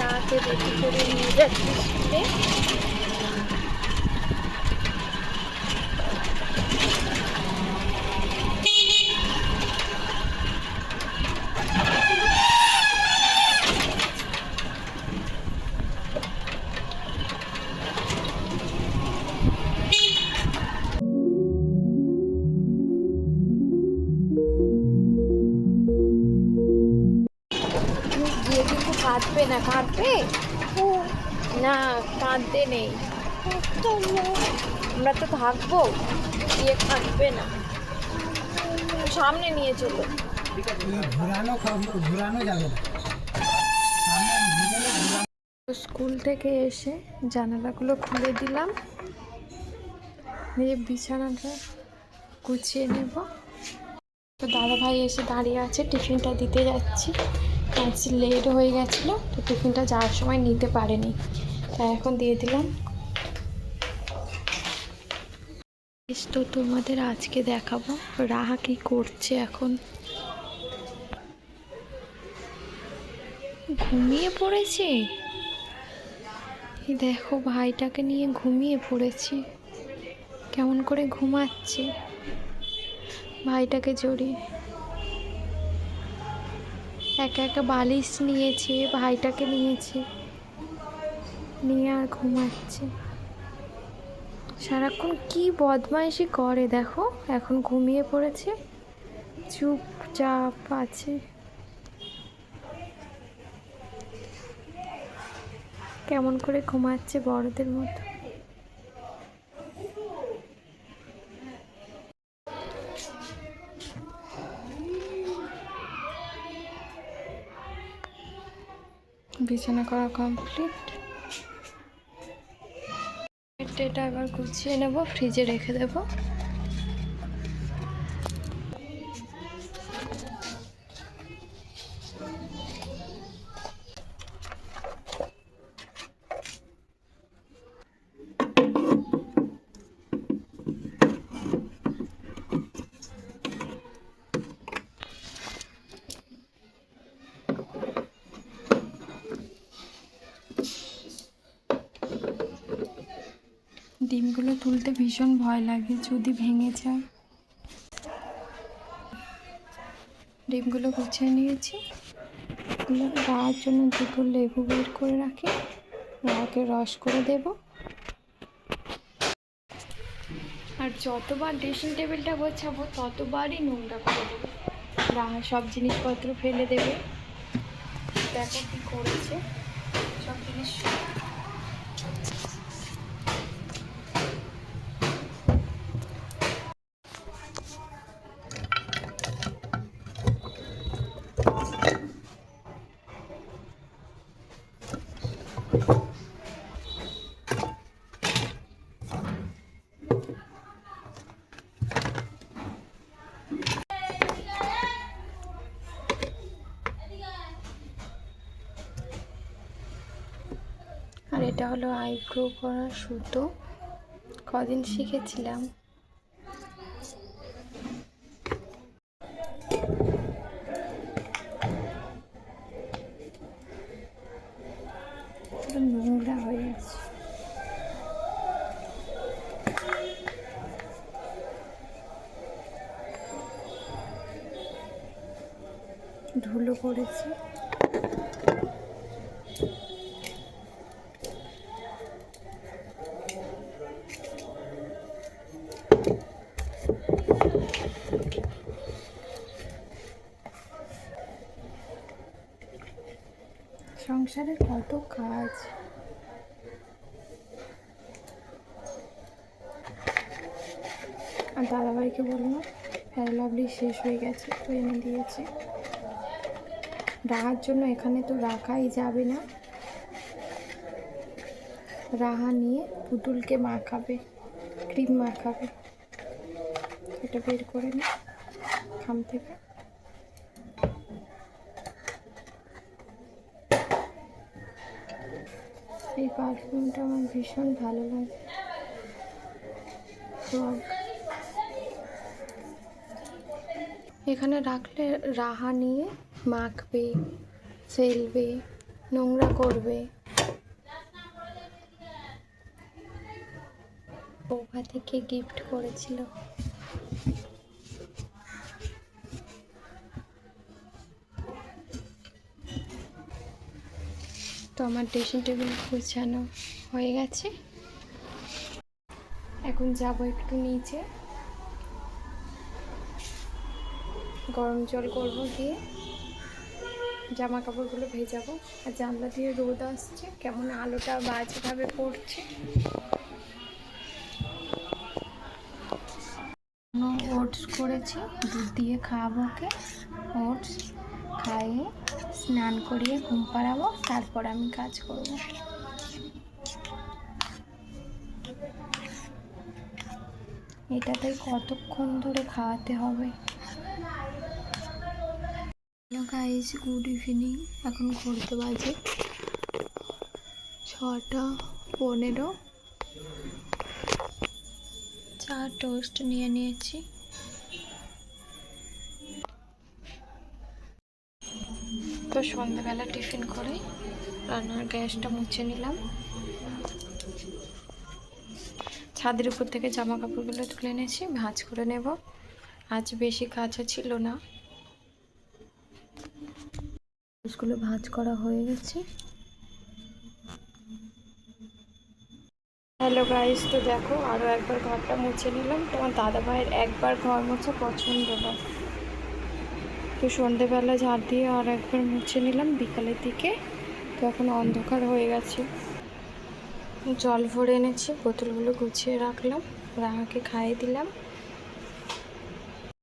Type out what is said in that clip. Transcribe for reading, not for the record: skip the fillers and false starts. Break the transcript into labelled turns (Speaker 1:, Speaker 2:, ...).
Speaker 1: রাতে রেডি করে নিয়ে যাচ্ছি স্কুলে। গিয়ে কিন্তু কাঁদবে না, কাঁদবে না, কাঁদতে নেই, আমরা তো থাকবো, গিয়ে কাঁদবে না, সামনে নিয়ে চলো। ঘোরানো যাবে না। স্কুল থেকে এসে জানালাগুলো খুলে দিলাম, নিয়ে বিছানাটা গুছিয়ে নেব। তো দাদা ভাই এসে দাঁড়িয়ে আছে, টিফিনটা দিতে যাচ্ছি। আজ লেট হয়ে গেছিলো, তো টিফিনটা যাওয়ার সময় নিতে পারেনি, তাই এখন দিয়ে দিলাম। তো তোমাদের আজকে দেখাবো রাহা কি করছে। এখন ঘুমিয়ে পড়েছে, দেখো ভাইটাকে নিয়ে ঘুমিয়ে পড়েছে, কেমন করে ঘুমাচ্ছে ভাইটাকে জড়িয়ে। একা একা বালিশ নিয়েছে, ভাইটাকে নিয়েছে, নিয়ে আর ঘুমাচ্ছে। সারাক্ষণ কি বদমাইশি করে দেখো, এখন ঘুমিয়ে পড়েছে, চুপচাপ আছে। কেমন করে ঘুমাচ্ছে বড়দের মতো। বিছানা করা কমপ্লিট। এটা আবার গুছিয়ে নেব, ফ্রিজে রেখে দেব। ডিমগুলো তুলতে ভীষণ ভয় লাগে, যদি ভেঙে যায়। ডিমগুলো গুছিয়ে নিয়েছি। রাহার জন্য দুটো লেবু বের করে রাখি, রাহাকে রস করে দেব। আর যতবার ড্রেসিং টেবিলটা গোছাবো ততবারই নোংরা করে দেবো। রাহা সব জিনিসপত্র ফেলে দেবে। দেখো কি করেছে, সব জিনিস আর এটা হলো আইব্রো করা সুতো, কদিন শিখেছিলাম। নোংরা হয়ে আছে। ধুলো পড়েছে। সংসারে কত কাজ। আর দাদাভাইকে বললাম ফেয়ার লাভলি শেষ হয়ে গেছে, তো এনে দিয়েছে। রাহার জন্য এখানে তো রাখাই যাবে না, রাহা নিয়ে পুতুলকে মাখাবে, ক্রিম মাখাবে। এটা বের করে নি খাম থেকে। এই পারফিউমটা আমার ভীষণ ভালো লাগে। এখানে রাখলে রাহা নিয়ে মাখবে, ফেলবে, নোংরা করবে। বৌভা থেকে গিফট করেছিল। তো আমার ড্রেসিং টেবিল গুছানো হয়ে গেছে। এখন যাবো একটু নিচে, গরম জল করবো, দিয়ে জামা কাপড়গুলো ভেজাবো। আর জানলা দিয়ে রোদ আসছে, কেমন আলোটা বাজেভাবে পড়ছে। ওটস করেছি, দুধ দিয়ে খাওয়াবো ওকে। ওটস খাইয়ে স্নান করিয়ে ঘুম পাড়াবো, তারপর আমি কাজ করব। এটাতে কতক্ষণ ধরে খাওয়াতে হবে। Hello guys, good evening. এখন ঘুরতে বাজে 6টা 15। চা টোস্ট নিয়ে নিয়েছি। তো সন্ধ্যাবেলা টিফিন করে রান্নার গ্যাসটা মুছে নিলাম। ছাদের উপর থেকে জামা কাপড়গুলো তুলে এনেছি, ভাঁজ করে নেব। আজ বেশি কাঁচা ছিল না, গুলো ভাঁজ করা হয়ে গেছে। হ্যালো গাইস, তো দেখো আরও একবার ঘরটা মুছে নিলাম। তোমার দাদা ভাইয়ের একবার ঘর মোছা পছন্দ না, তো সন্ধেবেলা ঝাড় দিয়ে আর একবার মুছে নিলাম বিকালের দিকে। তো এখন অন্ধকার হয়ে গেছে। জল ভরে এনেছি, বোতলগুলো গুছিয়ে রাখলাম, রাহাকে খাইয়ে দিলাম।